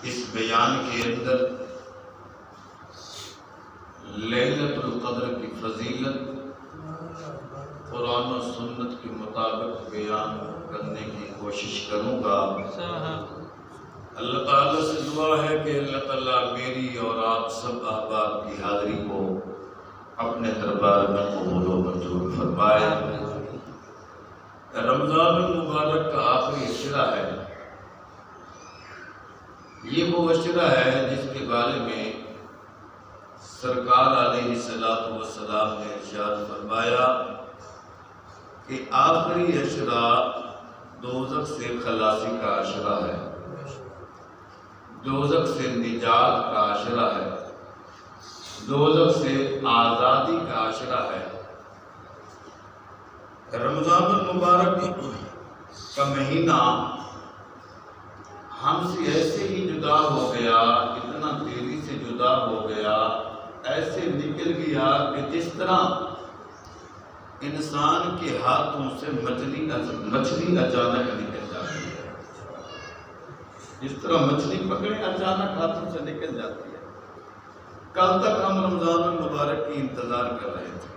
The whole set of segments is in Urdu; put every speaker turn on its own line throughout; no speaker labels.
اس بیان کے اندر لیلۃ القدر کی فضیلت قرآن و سنت کے مطابق بیان کرنے کی کوشش کروں گا۔ اللہ تعالیٰ سے دعا ہے کہ اللہ تعالیٰ میری اور آپ سب احباب کی حاضری کو اپنے دربار میں قبول و منظور فرمائے۔ رمضان المبارک کا آخری عشرہ ہے۔ یہ وہ عشرہ ہے جس کے بارے میں سرکار علیہ السلام نے ارشاد فرمایا کہ آخری عشرہ دوزخ سے خلاصی کا عشرہ ہے، دوزخ سے نجات کا عشرہ ہے، دوزخ سے آزادی کا عشرہ ہے۔ رمضان المبارک کا مہینہ ہم سے ایسے ہی جدا ہو گیا، اتنا تیزی سے جدا ہو گیا، ایسے نکل گیا کہ جس طرح انسان کے ہاتھوں سے مچھلی اچانک نکل جاتی ہے، جس طرح مچھلی پکڑے اچانک ہاتھوں سے نکل جاتی ہے۔ کل تک ہم رمضان المبارک کی انتظار کر رہے تھے،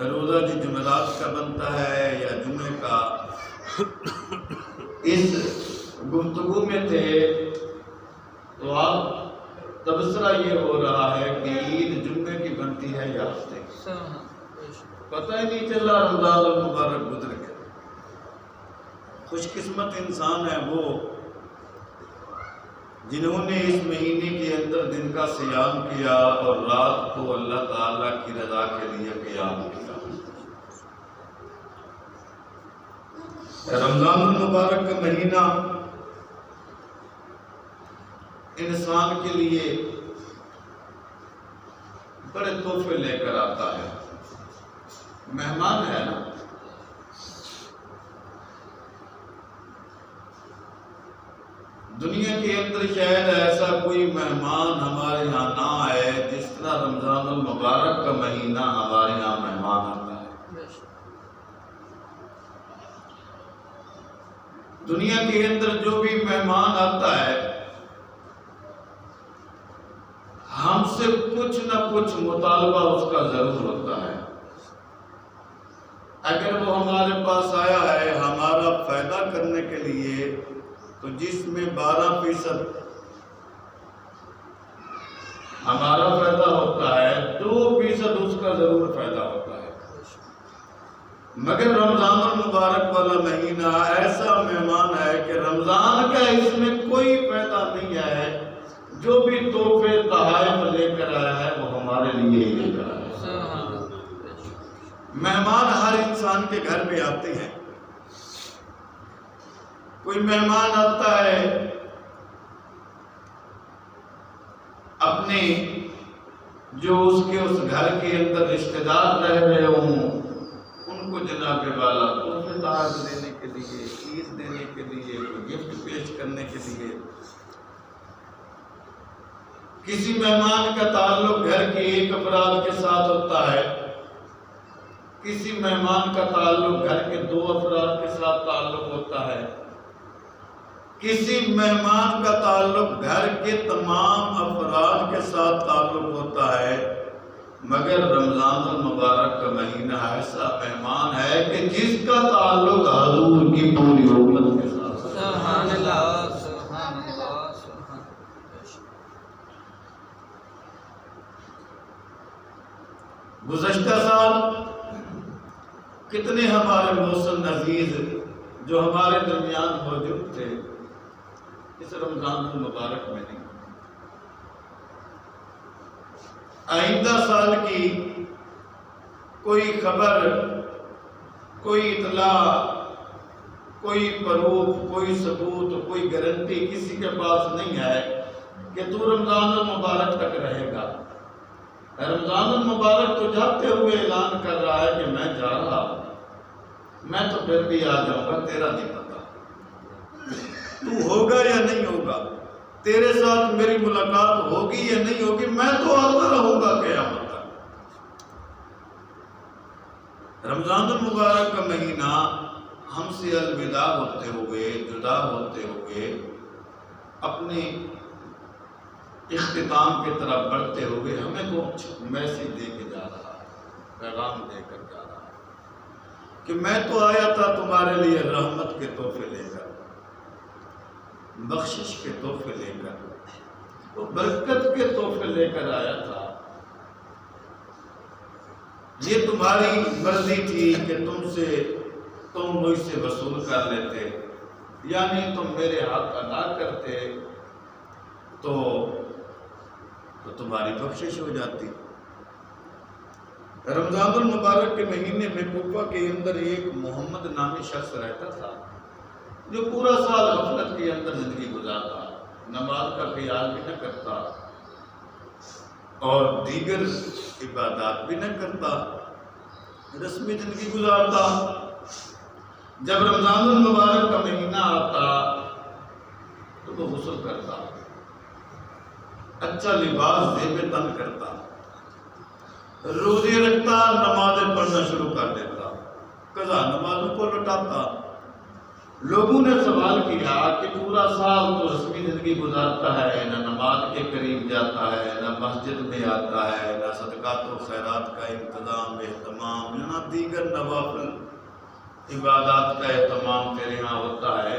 روزہ جمعرات کا بنتا ہے یا جمعے کا۔ اس گفتگو میں تھے تو آپ تبصرہ یہ ہو رہا ہے کہ عید جمعے کی بنتی ہے یا ہفتے کی، پتہ ہی نہیں چلا رمضان المبارک گزر گیا۔ خوش قسمت انسان ہے وہ جنہوں نے اس مہینے کے اندر دن کا صیام کیا اور رات کو اللہ تعالیٰ کی رضا کے لیے قیام کیا۔ رمضان المبارک کا مہینہ انسان کے لیے بڑے تحفے لے کر آتا ہے، مہمان ہے نا۔ دنیا کے اندر شاید ایسا کوئی مہمان ہمارے یہاں نہ آئے جس طرح رمضان المبارک کا مہینہ ہمارے یہاں مہمان آتا ہے۔ دنیا کے اندر جو بھی مہمان آتا ہے ہم سے کچھ نہ کچھ مطالبہ اس کا ضرور ہوتا ہے۔ اگر وہ ہمارے پاس آیا ہے ہمارا فائدہ کرنے کے لیے تو جس میں 12% ہمارا فائدہ ہوتا ہے 2% اس کا ضرور فائدہ ہوتا ہے۔ مگر رمضان المبارک والا مہینہ ایسا مہمان ہے کہ رمضان کا اس میں کوئی فائدہ نہیں ہے، جو بھی تحفے تحائف لے کر آیا ہے وہ ہمارے لیے ہی لے کر آیا ہے۔ مہمان ہر انسان کے گھر میں آتے ہیں۔ کوئی مہمان آتا ہے اپنے جو اس گھر کے اندر رشتہ دار رہ رہے ہوں ان کو جناب والا تحفے تحائف دینے کے لیے، عید دینے کے لیے، گفٹ پیش کرنے کے لیے۔ کسی مہمان کا تعلق گھر کے ایک افراد کے ساتھ ہوتا ہے، کسی مہمان کا تعلق گھر کے 2 افراد کے ساتھ تعلق ہوتا ہے، کسی مہمان کا تعلق گھر کے تمام افراد کے ساتھ تعلق ہوتا ہے۔ مگر رمضان المبارک کا مہینہ ایسا مہمان ہے کہ جس کا تعلق حضور کی پوری امت کے ساتھ۔ سبحان اللہ، سبحان اللہ، سبحان اللہ۔ گزشتہ سال کتنے ہمارے محسن عزیز جو ہمارے درمیان موجود تھے اس رمضان المبارک میں نہیں۔ آئندہ سال کی کوئی خبر، کوئی اطلاع، کوئی پروف، کوئی ثبوت، کوئی گارنٹی کسی کے پاس نہیں ہے کہ تو رمضان المبارک تک رہے گا۔ رمضان المبارک تو جاتے ہوئے اعلان کر رہا ہے کہ میں جا رہا ہوں، میں تو پھر بھی آ جاؤں گا، تیرا نہیں پتا تو ہوگا یا نہیں ہوگا، تیرے ساتھ میری ملاقات ہوگی یا نہیں ہوگی، میں تو آتا رہوں گا قیامت تک۔ رمضان المبارک کا مہینہ ہم سے الوداع ہوتے ہوئے، جدا ہوتے ہوئے اپنے اختتام کی طرف بڑھتے ہوئے ہمیں کچھ میسج دے کے جا رہا ہے، پیغام دے کر جا رہا ہے کہ میں تو آیا تھا تمہارے لیے رحمت کے تحفے لے کر، بخشش کے تحفے لے کر، وہ برکت کے تحفے لے کر آیا تھا۔ یہ تمہاری مرضی تھی کہ تم مجھ سے وصول کر لیتے، یعنی تم میرے حق ادا کرتے تو تمہاری بخشش ہو جاتی۔ رمضان المبارک کے مہینے میں کوفہ کے اندر ایک محمد نامی شخص رہتا تھا جو پورا سال غفلت کے اندر زندگی گزارتا، نماز کا خیال بھی نہ کرتا اور دیگر عبادات بھی نہ کرتا، رسمی زندگی گزارتا۔ جب رمضان المبارک کا مہینہ آتا تو وہ غسل کرتا، اچھا لباس زیب تن کرتا، روزے رکھتا، نمازیں پڑھنا شروع کر دیتا، قضا نمازوں کو لوٹاتا۔ لوگوں نے سوال کیا کہ پورا سال تو رسمی زندگی گزارتا ہے، نہ نماز کے قریب جاتا ہے، نہ مسجد میں آتا ہے، نہ صدقات و خیرات کا انتظام اہتمام، نہ دیگر نوافل عبادات کا اہتمام تیرے یہاں ہوتا ہے۔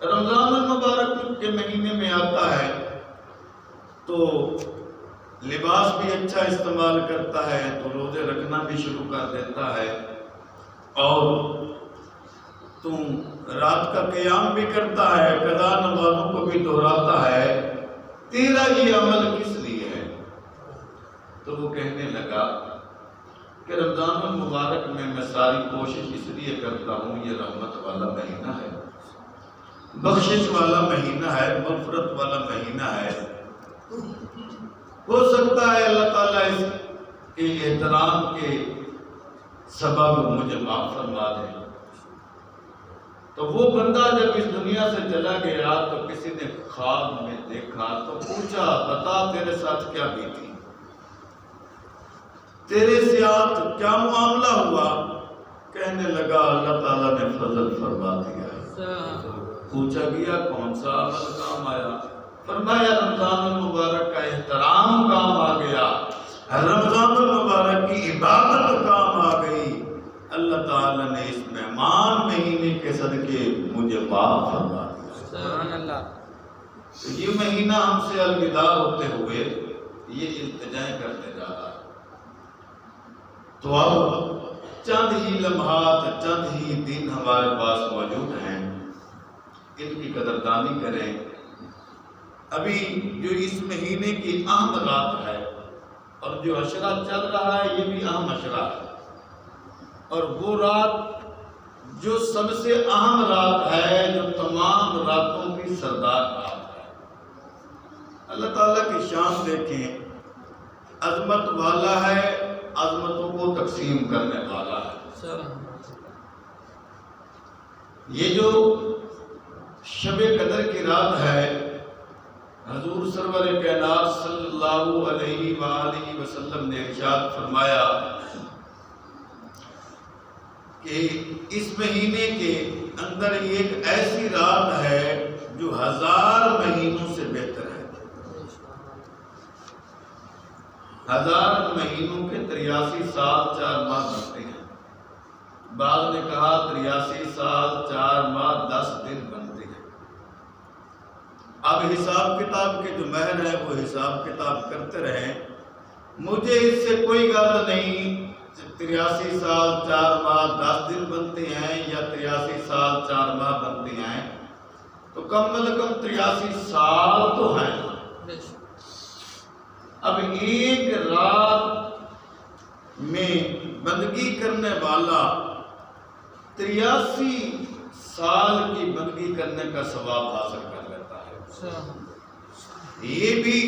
رمضان المبارک کے مہینے میں آتا ہے تو لباس بھی اچھا استعمال کرتا ہے، تو روزے رکھنا بھی شروع کر دیتا ہے، اور تم رات کا قیام بھی کرتا ہے، قضا نمازوں کو بھی دہراتا ہے، تیرا یہ عمل کس لیے ہے؟ تو وہ کہنے لگا کہ رمضان المبارک میں ساری کوشش اس لیے کرتا ہوں، یہ رحمت والا مہینہ ہے، بخشش والا مہینہ ہے، مغفرت والا مہینہ ہے۔ ہو سکتا ہے اللہ تعالیٰ اس کے احترام کے سبب مجھے معاف فرما دے۔ تو وہ بندہ جب اس دنیا سے چلا گیا تو کسی نے خواب میں دیکھا تو پوچھا، بتا تیرے ساتھ کیا بیتی، تیرے ساتھ کیا معاملہ ہوا؟ کہنے لگا اللہ تعالیٰ نے فضل فرما دیا۔ پوچھا گیا کون سا عمل کام آیا؟ فرمایا رمضان المبارک کا احترام کام آ گیا، رمضان المبارک کی عبادت کام آ گئی، اللہ تعالیٰ نے اس مہمان مہینے کے صدقے مجھے معاف فرما دیا۔ سبحان اللہ۔ تو یہ مہینہ ہم سے الوداع ہوتے ہوئے یہ التجائیں کرتے جا رہا ہے۔ تو اب چند ہی لمحات، چند ہی دن ہمارے پاس موجود ہیں، ان کی قدردانی کریں۔ ابھی جو اس مہینے کی اہم رات ہے اور جو عشرہ چل رہا ہے یہ بھی اہم عشرہ ہے، اور وہ رات جو سب سے اہم رات ہے، جو تمام راتوں کی سردار رات ہے۔ اللہ تعالیٰ کی شان دیکھیں، عظمت والا ہے، عظمتوں کو تقسیم کرنے والا ہے۔ یہ جو شب قدر کی رات ہے، حضور سرور کائنات صلی اللہ علیہ وآلہ وسلم نے ارشاد فرمایا کہ اس مہینے کے اندر ایک ایسی رات ہے جو 1000 مہینوں سے بہتر ہے۔ 1000 مہینوں کے 83 سال 4 ماہ بنتے ہیں، بعض نے کہا 83 سال 4 ماہ 10 دن بنتے ہیں۔ اب حساب کتاب کے جو ماہر ہیں وہ حساب کتاب کرتے رہیں، مجھے اس سے کوئی غرض نہیں 83 سال 4 ماہ 10 دن بنتے ہیں یا 83 سال 4 ماہ بنتے ہیں، تو کم از کم 83 سال تو ہیں۔ اب ایک رات میں بندگی کرنے والا 83 سال کی بندگی کرنے کا ثواب حاصل کر لیتا ہے۔ یہ بھی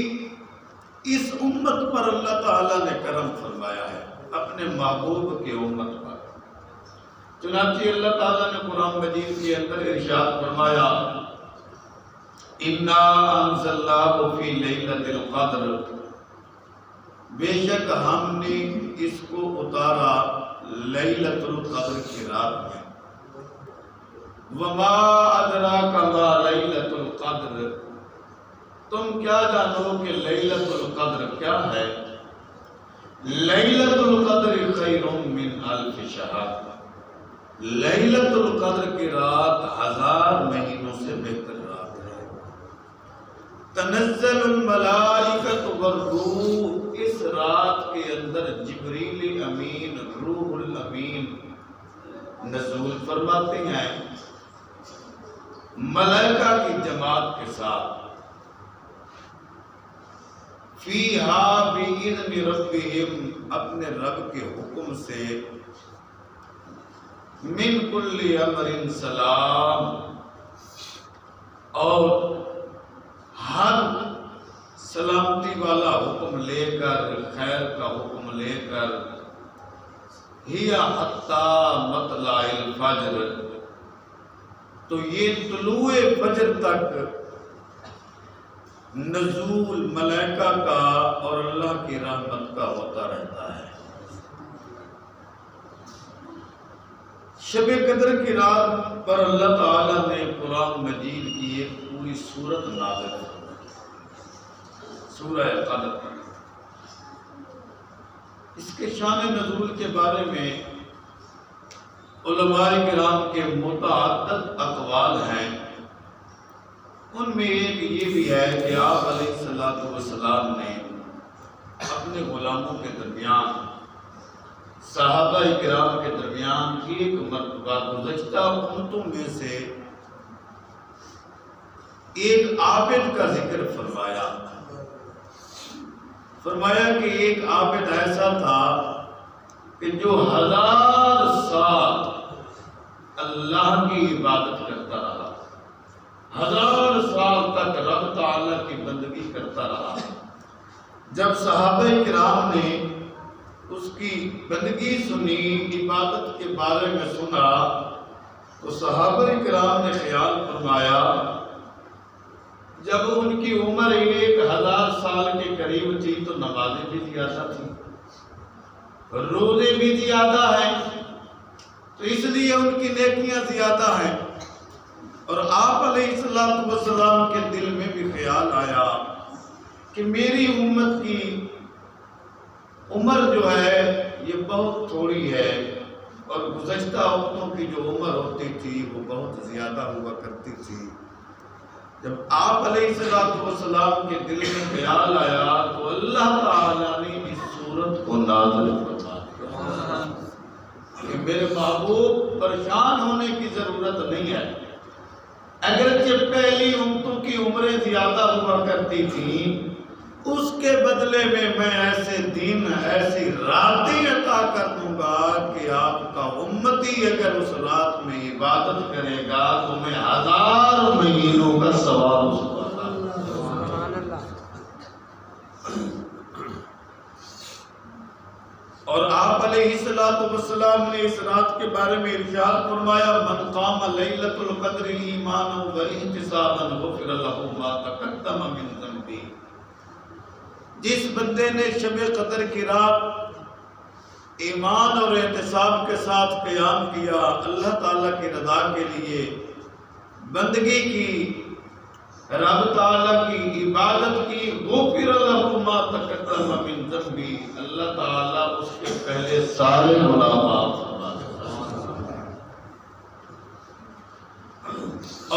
اس امت پر اللہ تعالیٰ نے کرم فرمایا ہے، اپنے محبوب کی امت پر۔ چنانچہ اللہ تعالیٰ نے قرآن مجید کے اندر ارشاد فرمایا، اِنَّا أَنزَلْنَاهُ فِي لَيْلَةِ الْقَدْرِ، بے شک ہم نے اس کو اتارا لیلۃ القدر کی رات میں۔ وما ادراک ما لیلۃ القدر، تم کیا جانو کہ لیلۃ القدر کیا ہے؟ لیلۃ القدر خیر من الف شہر، لیلۃ القدر کی رات 1000 مہینوں سے بہتر رات ہے۔ تنزل الملائکۃ والروح، اس رات کے اندر جبریل امین روح الامین نزول فرماتے ہیں ملائکہ کی جماعت کے ساتھ۔ فیہا بِإِذْنِ رَبِّهِمْ، اپنے رب کے حکم سے، من کل امر سلام، اور ہر سلامتی والا حکم لے کر، خیر کا حکم لے کر، ہی حتی مطلع الفجر، تو یہ طلوع فجر تک نزول ملائکہ کا اور اللہ کی رحمت کا ہوتا رہتا ہے۔ شب قدر کی رات پر اللہ تعالیٰ نے قرآن مجید کی ایک پوری سورت نازل کی، سورہ قدر۔ اس کے شان نزول کے بارے میں علماء کرام کے متعدد اقوال ہیں۔ ان میں ایک یہ بھی ہے کہ آپ علیہ السلام نے اپنے غلاموں کے درمیان، صحابہ کرام کے درمیان ایک مرتبہ گزشتہ امتوں میں سے ایک عابد کا ذکر فرمایا کہ ایک عابد ایسا تھا کہ جو 1000 سال اللہ کی عبادت کرتا رہا، 1000 سال تک رب تعالیٰ کی بندگی کرتا رہا۔ جب صحابہ کرام نے اس کی بندگی سنی، عبادت کے بارے میں سنا، تو صحابہ کرام نے خیال فرمایا جب ان کی عمر 1000 سال کے قریب تھی تو نمازیں بھی زیادہ تھیں، روزے بھی زیادہ ہیں، تو اس لیے ان کی نیکیاں زیادہ ہیں۔ اور آپ علیہ السلام کے دل میں بھی خیال آیا کہ میری امت کی عمر جو ہے یہ بہت تھوڑی ہے، اور گزشتہ امتوں کی جو عمر ہوتی تھی وہ بہت زیادہ ہوا کرتی تھی۔ جب آپ علیہ السلام کے دل میں خیال آیا تو اللہ تعالیٰ نے اس سورت کو نازل فرما دیا کہ میرے محبوب پریشان ہونے کی ضرورت نہیں ہے، اگرچہ پہلی امتوں کی عمریں زیادہ ہوا کرتی تھیں، اس کے بدلے میں ایسے دن، ایسی راتیں عطا کر دوں گا کہ آپ کا امتی اگر اس رات میں عبادت کرے گا تو میں 1000 مہینوں کا ثواب اس کو عطا کروں گا۔ اور آپ علیہ السلام نے اس رات کے بارے میں ارشاد فرمایا من قام لیلۃ القدر ایمانا واحتسابا غفر له ما تقدم من ذنبه، جس بندے نے شب قدر کی رات ایمان اور احتساب کے ساتھ قیام کیا، اللہ تعالیٰ کی رضا کے لیے بندگی کی، رب تعالیٰ کی عبادت کی، غفر له ما تقدم من ذنبه، اللہ تعالیٰ اس کے پہلے سارے گناہ معاف فرما دیتا ہے۔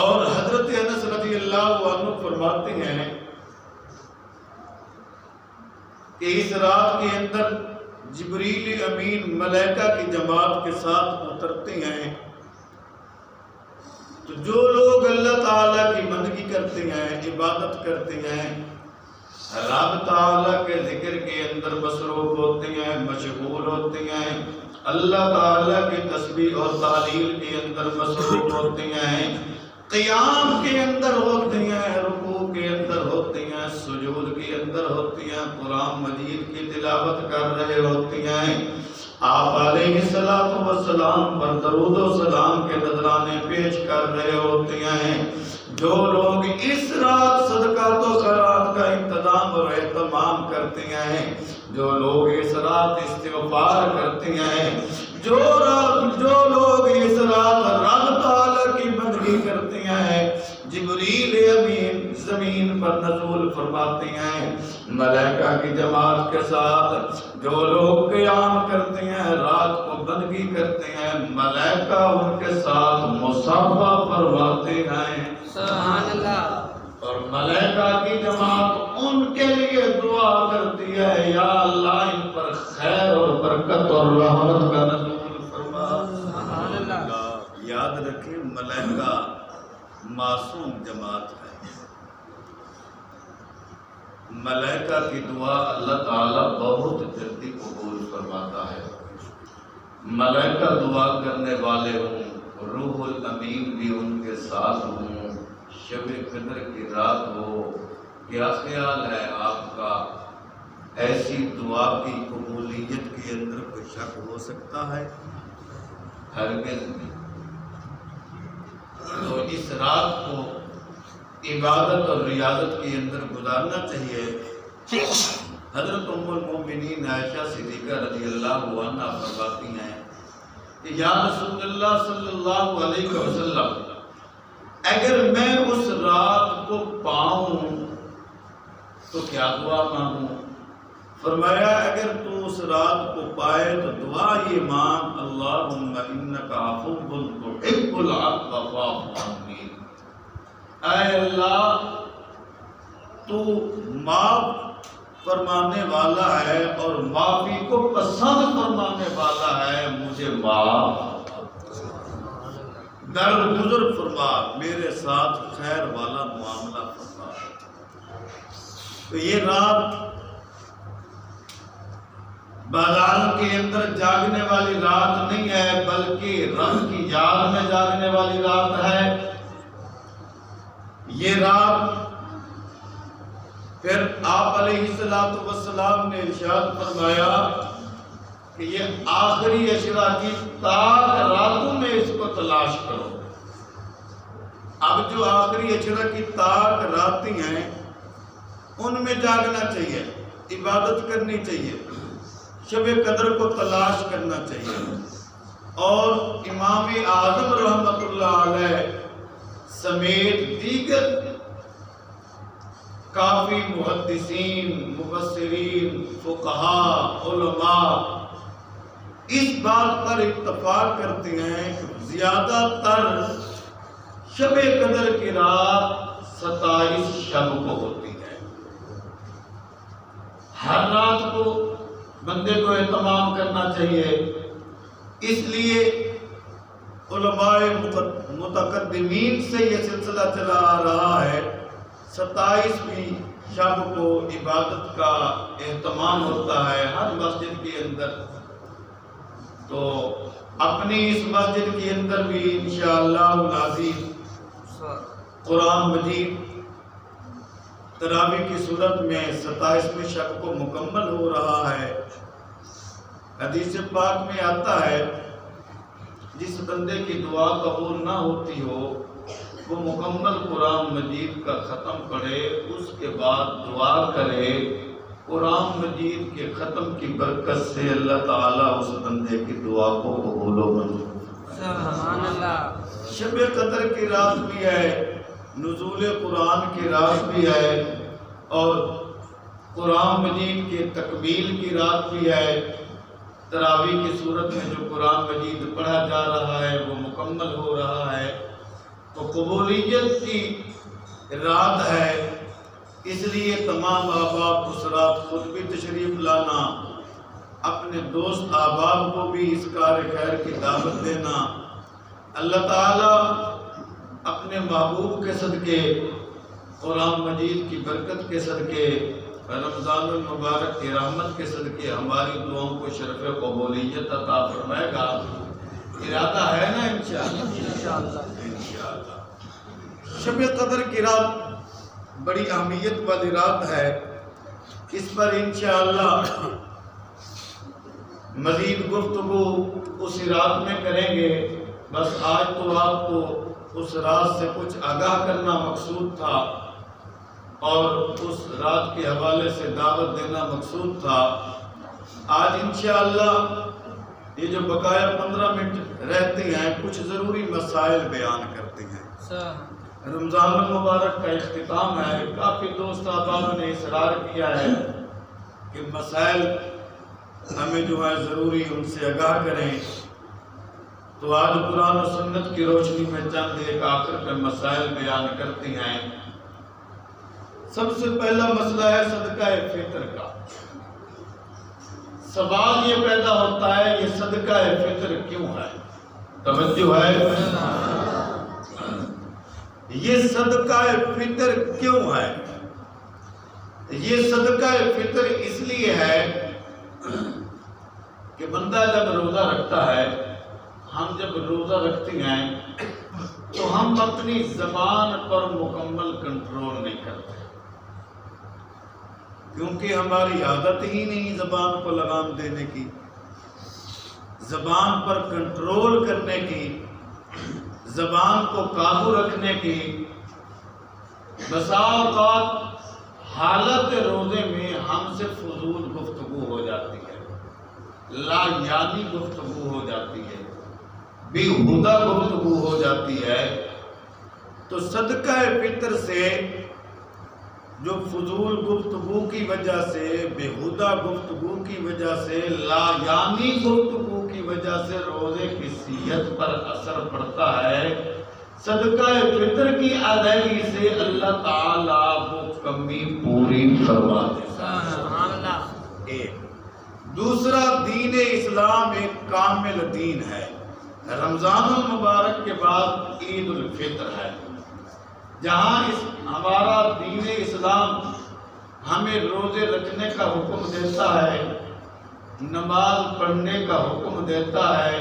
اور حضرت انس رضی اللہ عنہ فرماتے ہیں کہ اس رات کے اندر جبریل امین ملائکہ کی جماعت کے ساتھ اترتے ہیں، تو جو لوگ اللہ تعالیٰ کی بندگی کرتے ہیں، عبادت کرتے ہیں، رب تعالیٰ کے ذکر کے اندر مصروف ہوتے ہیں، مشغول ہوتے ہیں، اللہ تعالیٰ کی تسبیح اور تحلیل کے اندر مصروف ہوتے ہیں، قیام کے اندر ہوتے ہیں، رکوع کے اندر ہوتے ہیں، سجود کے اندر ہوتے ہیں، قرآن مجید کی تلاوت کر رہے ہوتے ہیں، آپ علیہ السلام پر درود و سلام کے نذرانے پیش کر رہے ہوتے ہیں۔ جو لوگ اس رات صدقات و خیرات کا انتظام اور اہتمام کرتے ہیں، جو لوگ اس رات استغفار کرتے ہیں، جو لوگ اس رات رب تعالیٰ کی بندگی کرتے ہیں، جبریل امین زمین زمین پر نزول فرماتی ہیں، ملائکہ کی جماعت کے ساتھ جو لوگ قیام کرتے ہیں، رات کو بندگی کرتے ہیں، ملائکہ ان کے ساتھ مصافحہ فرماتے ہیں۔
سبحان اللہ۔
اور ملائکہ کی جماعت ان کے لیے دعا کرتی ہے، یا اللہ ان پر خیر اور برکت اور رحمت کا نزول فرما۔
سبحان اللہ۔
یاد رکھیں ملائکہ معصوم جماعت ہے۔ ملائکہ کی دعا اللہ تعالیٰ بہت جلدی قبول فرماتا ہے۔ ملائکہ دعا کرنے والے ہوں، روح الامین بھی ان کے ساتھ ہوں، شب قدر کی رات ہو، کیا خیال ہے آپ کا؟ ایسی دعا کی قبولیت کے اندر کوئی شک ہو سکتا ہے؟ ہرگز نہیں۔ تو اس رات کو عبادت اور ریاضت کے اندر گزارنا چاہیے۔ حضرت ام المومنین عائشہ صدیقہ رضی اللہ عنہا فرماتی ہیں کہ یا رسول اللہ صلی اللہ علیہ وسلم، اگر میں اس رات کو پاؤں تو کیا دعا مانگوں؟ فرمایا اگر تو اس رات کو پائے تو دعا یہ مانگ، اللہم انک عفو تحب العفو فاعف عنی۔ اے اللہ تو معاف فرمانے والا ہے اور معافی کو پسند فرمانے والا ہے، مجھے معاف درگزر فرما، میرے ساتھ خیر والا معاملہ فرما۔ تو یہ رات بازار کے اندر جاگنے والی رات نہیں ہے، بلکہ رب کی یاد میں جاگنے والی رات ہے۔ یہ رات پھر آپ علیہ السلام نے ارشاد فرمایا کہ یہ آخری عشرہ کی تاک راتوں میں اس کو تلاش کرو۔ اب جو آخری عشرہ کی تاک راتیں ہیں ان میں جاگنا چاہیے، عبادت کرنی چاہیے، شب قدر کو تلاش کرنا چاہیے۔ اور امام اعظم رحمۃ اللہ علیہ سمیت دیگر کافی محدثین، مفسرین، فقہاء، علماء اس بات پر اتفاق کرتے ہیں کہ زیادہ تر شب قدر کی رات 27 شب کو ہوتی ہے۔ ہر رات کو بندے کو اہتمام کرنا چاہیے۔ اس لیے علماء متقدمین سے یہ سلسلہ چلا آ رہا ہے، 27ویں شب کو عبادت کا اہتمام ہوتا ہے ہر مسجد کے اندر۔ تو اپنی اس مسجد کے اندر بھی انشاءاللہ العزیز قرآن مجید تراویح کی صورت میں 27ویں شب کو مکمل ہو رہا ہے۔ حدیث پاک میں آتا ہے جس بندے کی دعا قبول نہ ہوتی ہو وہ مکمل قرآن مجید کا ختم پڑھے، اس کے بعد دعا کرے، قرآن مجید کے ختم کی برکت سے اللہ تعالیٰ اس بندے کی دعا کو قبول و منظور۔
سبحان اللہ۔
شب قدر کی رات بھی ہے، نزول قرآن کی رات بھی ہے، اور قرآن مجید کے تکمیل کی رات بھی ہے۔ تراویح کی صورت میں جو قرآن مجید پڑھا جا رہا ہے وہ مکمل ہو رہا ہے، تو قبولیت کی رات ہے۔ اس لیے تمام احباب اس رات خود بھی تشریف لانا، اپنے دوست احباب کو بھی اس کار خیر کی دعوت دینا۔ اللہ تعالیٰ اپنے محبوب کے صدقے، قرآن مجید کی برکت کے صدقے، رمضان المبارک کی رحمت کے صدقے ہماری دعاؤں کو شرف قبولیت عطا فرمائے گا۔ ارادہ ہے نا انشاءاللہ؟ انشاءاللہ۔ شب قدر کی رات بڑی اہمیت والی رات ہے، اس پر انشاءاللہ مزید گفتگو اسی رات میں کریں گے۔ بس آج تو آپ کو اس رات سے کچھ آگاہ کرنا مقصود تھا اور اس رات کے حوالے سے دعوت دینا مقصود تھا۔ آج انشاءاللہ یہ جو بقایا 15 منٹ رہتے ہیں کچھ ضروری مسائل بیان کرتے ہیں۔ رمضان المبارک کا اختتام ہے. کافی دوست احباب نے اصرار کیا ہے کہ مسائل ہمیں جو ہے ضروری ان سے آگاہ کریں. تو آج قرآن و سنت کی روشنی میں چند ایک آخر پہ مسائل بیان کرتی ہیں. سب سے پہلا مسئلہ ہے صدقہ فطر کا. سوال یہ پیدا ہوتا ہے یہ صدقہ فطر کیوں ہے؟ توجہ ہے. یہ صدقہ فطر کیوں ہے؟ یہ صدقہ فطر اس لیے ہے کہ بندہ جب روزہ رکھتا ہے، ہم جب روزہ رکھتے ہیں تو ہم اپنی زبان پر مکمل کنٹرول نہیں کرتے، کیونکہ ہماری عادت ہی نہیں زبان کو لگام دینے کی، زبان پر کنٹرول کرنے کی، زبان کو قابو رکھنے کی. بسا اوقات حالت روزے میں ہم سے فضول گفتگو ہو جاتی ہے، لا یعنی گفتگو ہو جاتی ہے، بیہودہ گفتگو ہو جاتی ہے. تو صدقہ فطر سے جو فضول گفتگو کی وجہ سے، بیہودہ گفتگو کی وجہ سے، لا یعنی گفتگو کی وجہ سے روزے کی صحت پر اثر پڑتا ہے. صدقہ فطر کی ادائیگی سے اللہ تعالیٰ وہ کمی پوری فرما دیتا ہے.
سبحان اللہ.
ایک دوسرا، دین اسلام ایک کامل دین ہے. رمضان المبارک کے بعد عید الفطر ہے، جہاں ہمارا دین اسلام ہمیں روزے رکھنے کا حکم دیتا ہے، نماز پڑھنے کا حکم دیتا ہے،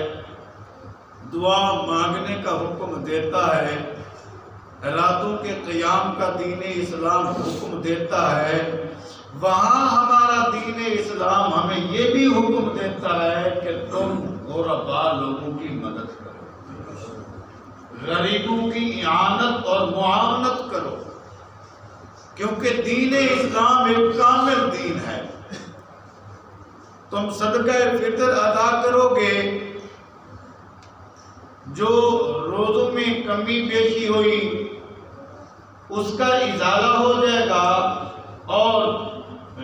دعا مانگنے کا حکم دیتا ہے، راتوں کے قیام کا دین اسلام حکم دیتا ہے. وہاں ہمارا دین اسلام ہمیں یہ بھی حکم دیتا ہے کہ تم غرباء لوگوں کی مدد کرو، غریبوں کی اعانت اور معاونت کرو، کیونکہ دین اسلام ایک کامل دین ہے. تم صدقہ فطر ادا کرو گے، جو روزوں میں کمی بیشی ہوئی اس کا ازالہ ہو جائے گا، اور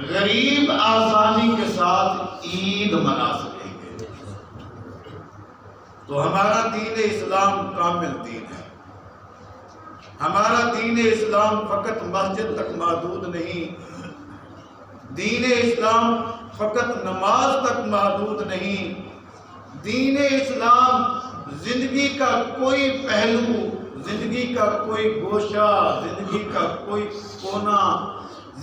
غریب آسانی کے ساتھ عید منا سکیں گے. تو ہمارا دین اسلام کامل دین ہے. ہمارا دین اسلام فقط مسجد تک محدود نہیں، دین اسلام فقط نماز تک محدود نہیں. دین اسلام زندگی کا کوئی پہلو، زندگی کا کوئی گوشہ، زندگی کا کوئی کونا،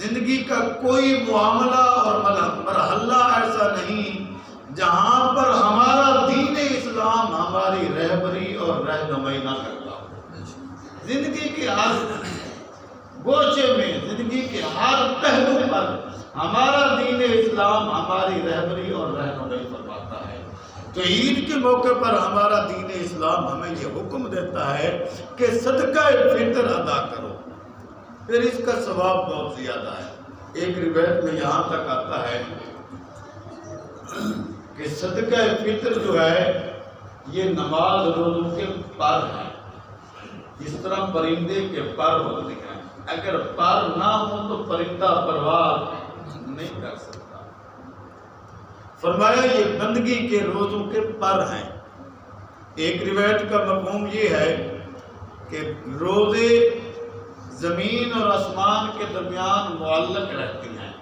زندگی کا کوئی معاملہ اور مرحلہ ایسا نہیں جہاں پر ہمارا دین اسلام ہماری رہبری اور رہنمائی نہ کرتا ہو. زندگی کے ہر گوشے میں، زندگی کے ہر پہلو پر ہمارا دین اسلام ہماری رہبری اور رہنمائی فرماتا ہے. تو عید کے موقع پر ہمارا دین اسلام ہمیں یہ حکم دیتا ہے کہ صدقہ فطر ادا کرو. پھر اس کا ثواب بہت زیادہ ہے. ایک روایت میں یہاں تک آتا ہے کہ صدقہ فطر جو ہے یہ نماز روزوں کے پر ہے. جس طرح پرندے کے پر ہوتے ہیں، اگر پر نہ ہو تو پرندہ پرواز نہیں کر سکتا. فرمایا یہ بندگی کے روزوں کے پر ہیں. ایک روایت کا مفہوم یہ ہے کہ روزے زمین اور آسمان کے درمیان معلق رہتی ہیں.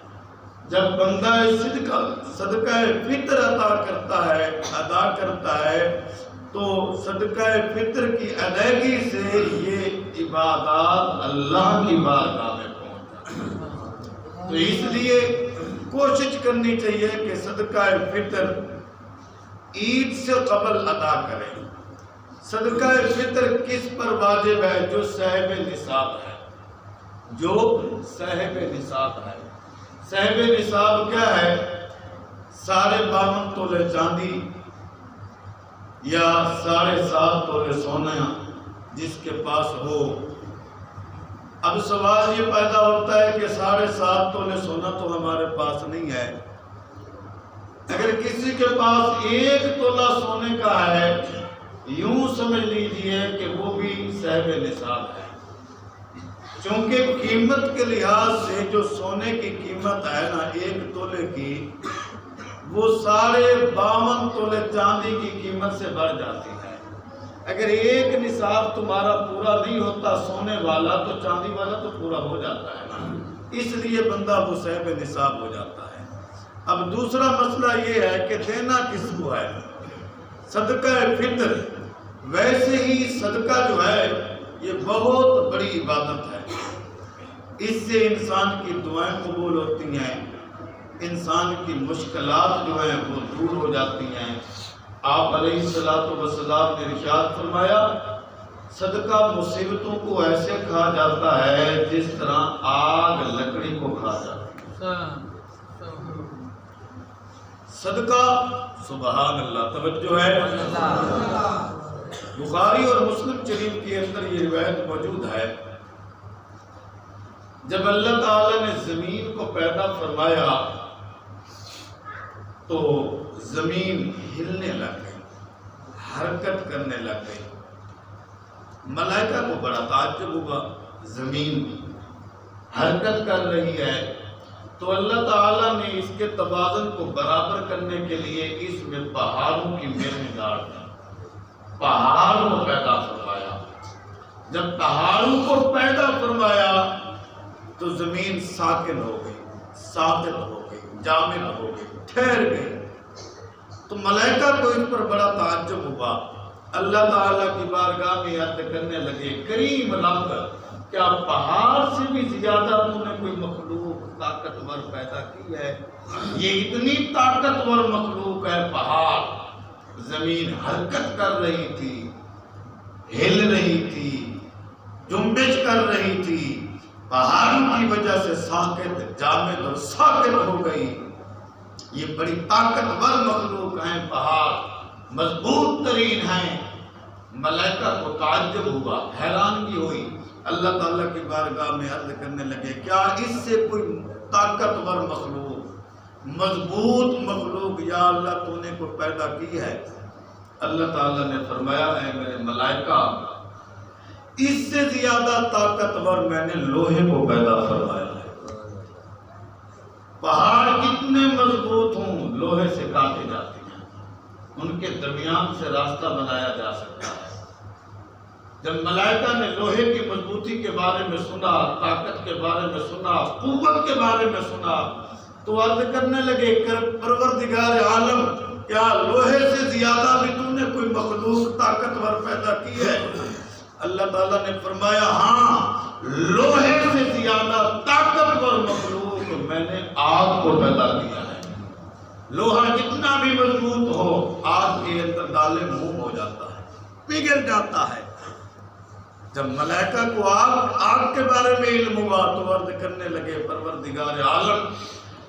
جب بندہ صدقہ فطر ادا کرتا ہے تو صدقہ فطر کی ادائیگی سے یہ عبادات اللہ کی بارگاہ میں پہنچ جاتی ہیں. تو اس لیے کوشش کرنی چاہیے کہ صدقہ فطر عید سے قبل ادا کریں. صدقہ فطر کس پر واجب ہے؟ جو صاحب نصاب ہے. جو صاحب نصاب ہے. صاحب نصاب کیا ہے؟ 52.5 تولے چاندی یا 7.5 تولے سونا جس کے پاس ہو. اب سوال یہ پیدا ہوتا ہے کہ 7.5 تولے سونا تو ہمارے پاس نہیں ہے. اگر کسی کے پاس 1 تولہ سونے کا ہے، یوں سمجھ لیجئے کہ وہ بھی صاحب نصاب ہے. چونکہ قیمت کے لحاظ سے جو سونے کی قیمت ہے نا 1 تولے کی، وہ 52 تولے چاندی کی قیمت سے بڑھ جاتی ہے۔ اگر ایک نصاب تمہارا پورا نہیں ہوتا سونے والا تو چاندی والا تو پورا ہو جاتا ہے نا، اس لیے بندہ وہ صاحب نصاب ہو جاتا ہے۔ اب دوسرا مسئلہ یہ ہے کہ دینا کس کو ہے؟ صدقہ فطر، ویسے ہی صدقہ جو ہے یہ بہت بڑی عبادت ہے، اس سے انسان کی دعائیں قبول ہوتی ہیں، انسان کی مشکلات جو ہیں وہ دور ہو جاتی ہیں۔ آپ علیہ السلام نے ارشاد فرمایا صدقہ مصیبتوں کو ایسے کھا جاتا ہے جس طرح آگ لکڑی کو کھا جاتی ہے۔ صدقہ سبحان اللہ، توجہ ہے۔ بخاری اور مسلم شریف کے اندر یہ روایت موجود ہے، جب اللہ تعالی نے زمین کو پیدا فرمایا تو زمین ہلنے لگ گئی، حرکت کرنے لگ گئی۔ ملائکہ کو بڑا تعجب ہوا، زمین حرکت کر رہی ہے، تو اللہ تعالیٰ نے اس کے توازن کو برابر کرنے کے لیے اس میں پہاڑوں کی میلیں ڈال دی، پہاڑوں کو پیدا فرمایا۔ جب پہاڑوں کو پیدا فرمایا تو زمین ساکن ہو گئی، ساکن ہو گئی، جامد ہو گئی، ٹھہر گئی۔ تو ملائکہ کو اس پر بڑا تعجب ہوا، اللہ تعالیٰ کی بارگاہ میں عرض کرنے لگے کریم رب، کیا پہاڑ سے بھی زیادہ تو نے کوئی مخلوق طاقتور پیدا کی ہے؟ یہ اتنی طاقتور مخلوق ہے پہاڑ، زمین حرکت کر رہی تھی، ہل رہی تھی، جنبش کر رہی تھی، پہاڑوں کی وجہ سے ساکت، جامد اور ساکت ہو گئی۔ یہ بڑی طاقتور مخلوق ہیں، پہاڑ مضبوط ترین ہیں۔ ملائکہ کو تعجب ہوا، حیرانگی ہوئی، اللہ تعالیٰ کی بارگاہ میں عرض کرنے لگے کیا اس سے کوئی طاقتور مخلوق، مضبوط مخلوق یا اللہ تو نے کو پیدا کی ہے؟ اللہ تعالیٰ نے فرمایا اے میرے ملائکہ، اس سے زیادہ طاقتور میں نے لوہے کو پیدا فرمایا ہے۔ پہاڑ کتنے مضبوط ہوں لوہے سے کاٹے جاتے ہیں، ان کے درمیان سے راستہ بنایا جا سکتا ہے۔ جب ملائکہ نے لوہے کی مضبوطی کے بارے میں سنا، طاقت کے بارے میں سنا، قوت کے بارے میں سنا، تو عرض کرنے لگے پروردگار عالم، کیا لوہے سے زیادہ بھی تم نے کوئی مخلوق طاقتور پیدا کی ہے؟ اللہ تعالیٰ نے فرمایا ہاں، لوہے سے زیادہ طاقتور مخلوق میں نے آگ کو پیدا کیا ہے۔ لوہا جتنا بھی مضبوط ہو، آگ کے اندر ڈالے موم ہو جاتا ہے، پگھل جاتا ہے۔ جب ملائکہ کو آگ کے بارے میں علم ہوا تو عرض کرنے لگے پروردگار عالم،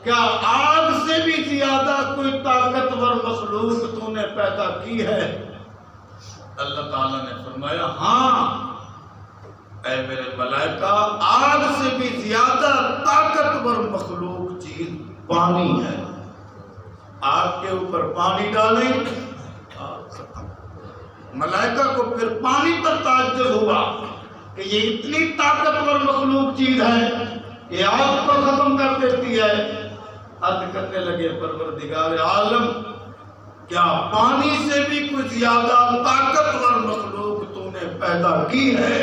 کیا آگ سے بھی زیادہ کوئی طاقتور مخلوق تو نے پیدا کی ہے؟ اللہ تعالیٰ نے فرمایا ہاں اے میرے ملائکہ، آگ سے بھی زیادہ طاقتور مخلوق چیز پانی ہے۔ آگ کے اوپر پانی ڈالیں، ملائکہ کو پھر پانی پر تعجب ہوا کہ یہ اتنی طاقتور مخلوق چیز ہے کہ آگ کو ختم کر دیتی ہے۔ عرض کرنے لگے پروردگار عالم، کیا پانی سے بھی کوئی زیادہ طاقتور مخلوق تو نے پیدا کی ہے؟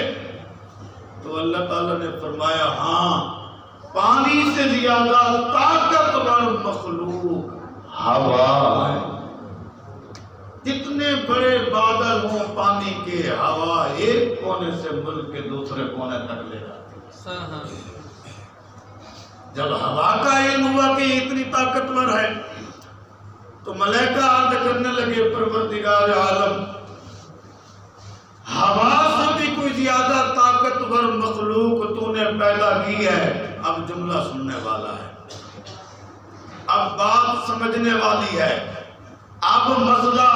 تو اللہ تعالیٰ نے فرمایا ہاں، پانی سے زیادہ طاقتور مخلوق ہوا ہے۔ جتنے بڑے بادل ہوں پانی کے، ہوا ایک کونے سے ملک کے دوسرے کونے تک لے جاتی ہے۔ جب ہوا کا علم ہوا کہ اتنی طاقتور ہے تو ملائکہ عرض کرنے لگے پروردگار عالم، ہوا سے بھی کوئی زیادہ طاقتور مخلوق تو نے پیدا کی ہے۔ اب جملہ سننے والا ہے، اب بات سمجھنے والی ہے، اب مسئلہ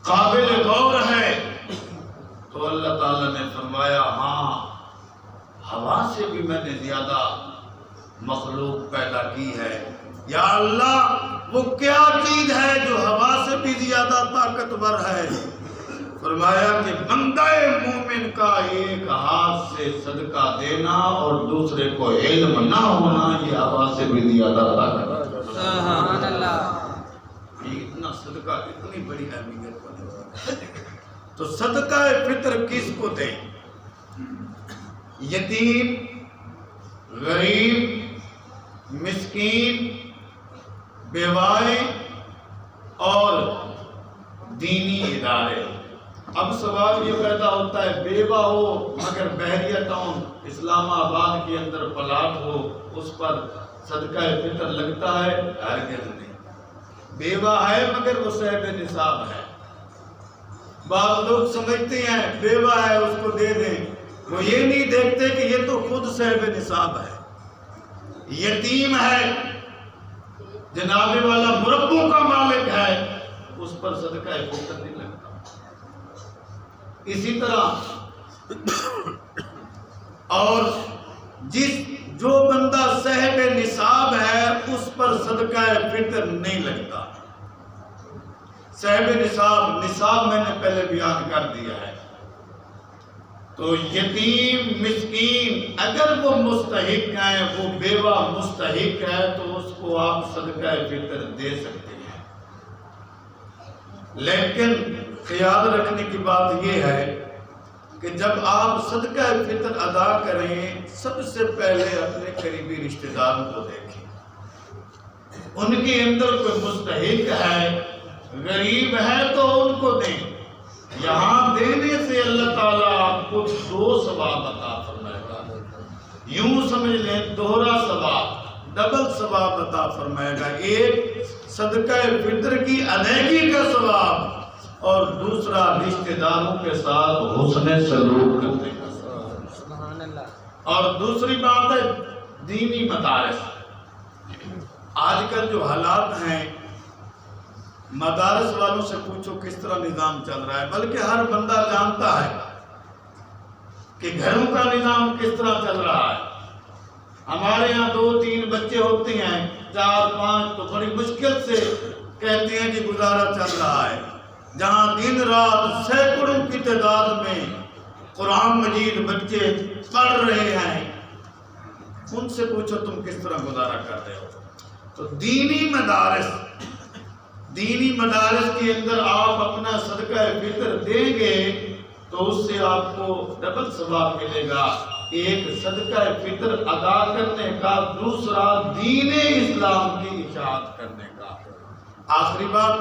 قابل غور ہے۔ تو اللہ تعالیٰ نے فرمایا ہاں، ہوا سے بھی میں نے زیادہ مخلوق پیدا کی ہے۔ یا اللہ، وہ کیا چیز ہے جو ہوا سے بھی زیادہ طاقتور ہے؟ فرمایا کہ بندہ مومن کا ایک ہاتھ سے صدقہ دینا اور دوسرے کو علم نہ ہونا یہ آواز سے بھی دیا جاتا ہے۔
سبحان اللہ۔
یہ اتنا صدقہ اتنی بڑی اہمیت بنے۔ تو صدقہ فطر کس کو دیں؟ یتیم، غریب، مسکین، بیوائیں اور دینی ادارے۔ اب سوال یہ پیدا ہوتا ہے بیوہ ہو مگر بحریہ ٹاؤن اسلام آباد کے اندر پلاٹ ہو اس پر صدقہ فطر لگتا ہے؟ ہرگز نہیں۔ بیوہ ہے مگر وہ صاحب نصاب ہے۔ بعض لوگ سمجھتے ہیں بیوہ ہے اس کو دے دیں، وہ یہ نہیں دیکھتے کہ یہ تو خود صاحب نصاب ہے۔ یتیم ہے، جناب والا مربوں کا مالک ہے، اس پر صدقہ فطر نہیں لگتا۔ اسی طرح اور جو بندہ صاحب نصاب ہے اس پر صدقہ فطر نہیں لگتا۔ صاحب نصاب میں نے پہلے بیان کر دیا ہے۔ تو یتیم، مسکین اگر وہ مستحق ہیں، وہ بیوہ مستحق ہے تو اس کو آپ صدقہ فطر دے سکتے ہیں۔ لیکن خیال رکھنے کی بات یہ ہے کہ جب آپ صدقہ فطر ادا کریں سب سے پہلے اپنے قریبی رشتہ داروں کو دیکھیں، ان کے اندر کوئی مستحق ہے، غریب ہے تو ان کو دیں۔ یہاں دینے سے اللہ تعالیٰ آپ کو 2 ثواب عطا فرمائے گا، یوں سمجھ لیں دوہرا ثواب، ڈبل ثواب عطا فرمائے گا۔ ایک صدقہ فطر کی ادائیگی کا ثواب اور دوسرا رشتہ داروں کے ساتھ حسن سلوک کرنے کا ثواب۔
سبحان اللہ۔
اور دوسری بات ہے دینی مدارس۔ آج کل جو حالات ہیں مدارس والوں سے پوچھو کس طرح نظام چل رہا ہے، بلکہ ہر بندہ جانتا ہے کہ گھروں کا نظام کس طرح چل رہا ہے۔ ہمارے ہاں 2-3 بچے ہوتے ہیں، 4-5 تو بڑی مشکل سے کہتے ہیں کہ گزارا چل رہا ہے۔ جہاں دن رات سینکڑوں کی تعداد میں قرآن مجید بچے پڑھ رہے ہیں، ان سے پوچھو تم کس طرح گزارا کر رہے ہو۔ تو دینی مدارس کے اندر آپ اپنا صدقہ فطر دیں گے تو اس سے آپ کو ڈبل ثواب ملے گا، ایک صدقہ فطر ادا کرنے کا، دوسرا دین اسلام کی اطاعت کرنے کا۔ آخری بات،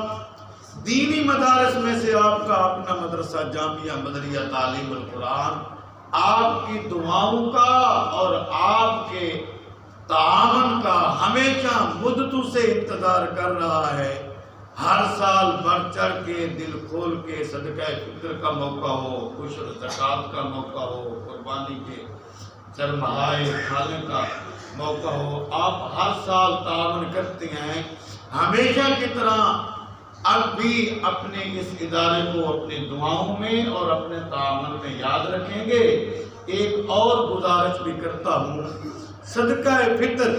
دینی مدارس میں سے آپ کا اپنا مدرسہ جامعہ مدریہ تعلیم القرآن آپ کی دعاؤں کا اور آپ کے تعاون کا ہمیشہ مدتوں سے انتظار کر رہا ہے۔ ہر سال بڑھ چڑھ کے دل کھول کے صدقہ فطر کا موقع ہو، عشر زکوٰۃ کا موقع ہو، قربانی کے سرمایہ اٹھانے کا موقع ہو، آپ ہر سال تعاون کرتے ہیں۔ ہمیشہ کی طرح اب بھی اپنے اس ادارے کو اپنی دعاؤں میں اور اپنے تعاون میں یاد رکھیں گے۔ ایک اور گزارش بھی کرتا ہوں، صدقہ فطر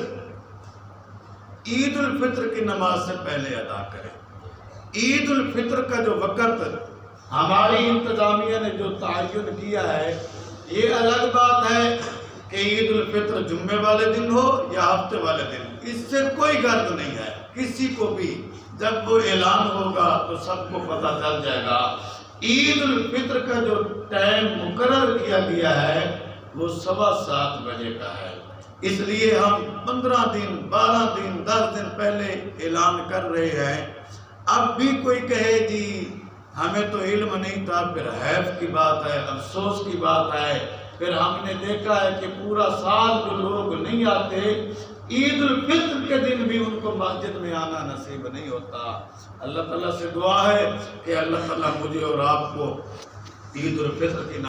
عید الفطر کی نماز سے پہلے ادا کریں۔ عید الفطر کا جو وقت ہماری انتظامیہ نے جو تعین کیا ہے، یہ الگ بات ہے کہ عید الفطر جمعے والے دن ہو یا ہفتے والے دن، اس سے کوئی غرض نہیں ہے کسی کو بھی۔ جب وہ اعلان ہوگا تو سب کو پتہ چل جائے گا۔ عید الفطر کا جو ٹائم مقرر کیا گیا ہے وہ 7:15 بجے کا ہے، اس لیے ہم 15 دن 12 دن 10 دن پہلے اعلان کر رہے ہیں۔ اب بھی کوئی کہے جی ہمیں تو علم نہیں تھا، پھر حیف کی بات ہے، افسوس کی بات ہے۔ پھر ہم نے دیکھا ہے کہ پورا سال جو لوگ نہیں آتے، عید الفطر کے دن بھی ان کو مسجد میں آنا نصیب نہیں ہوتا۔ اللہ تعالیٰ سے دعا ہے کہ اللہ تعالیٰ مجھے اور آپ کو عید الفطر کی